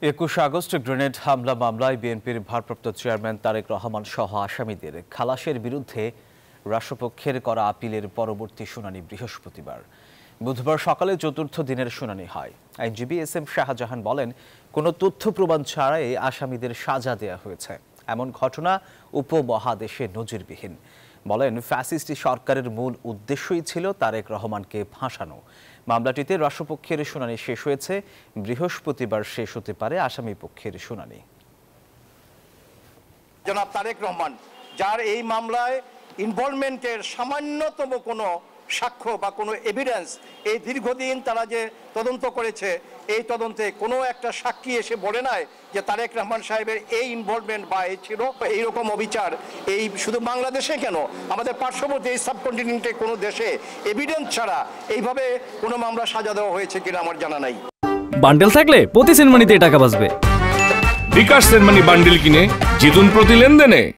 ২১ August grenade হামলা মামলায় বিএনপির ভারপ্রাপ্ত চেয়ারম্যান তারেক রহমান সহ আসামিদের খালাসের বিরুদ্ধে রাষ্ট্রপক্ষের করা আপিলের পরবর্তী শুনানি বৃহস্পতিবার। বুধবার সকালে চতুর্থ দিনের শুনানি হয়। আইনজীবী এস.এম. শাহজাহান বলেন, কোনো তথ্য প্রমাণ ছাড়াই আসামিদের সাজা দেওয়া হয়েছে। এমন ঘটনা উপমহাদেশে নজিরবিহীন। বলেন, ফ্যাসিস্ট সরকারের মূল উদ্দেশ্যই ছিল তারেক রহমানকে ফাঁসানো। মামলাটিতে রাষ্ট্রপক্ষের শুনানি শেষ হয়েছে। বৃহস্পতিবার শেষ হতে পারে আসামি পক্ষের শুনানি। জনাব তারেক রহমান, যার এই মামলায় ইনভলভমেন্টের সামান্যতম কোনো সাক্ষ্য বা কোনো এভিডেন্স, এই দীর্ঘদিন তারা যে তদন্ত করেছে, এই তদন্তে কোনো একটা সাক্ষী এসে বলে নাই যে তারেক রহমান সাহেবের এই ইনভলভমেন্ট বা এই ছিল এইরকম অবিচার। এই শুধু বাংলাদেশে কেন, আমাদের পার্শ্ববর্তী এই সাবকন্টিনেন্টে কোনো দেশে এভিডেন্স ছাড়া এইভাবে কোনো মামলা সাজা দেওয়া হয়েছে কিনা আমার জানা নাই। বান্ডেল থাকলে প্রতি সেনমানিতে টাকা বাঁচবে। বিকাশ সেনমানি বান্ডেল কিনে জিতুন প্রতি লেনদেনে।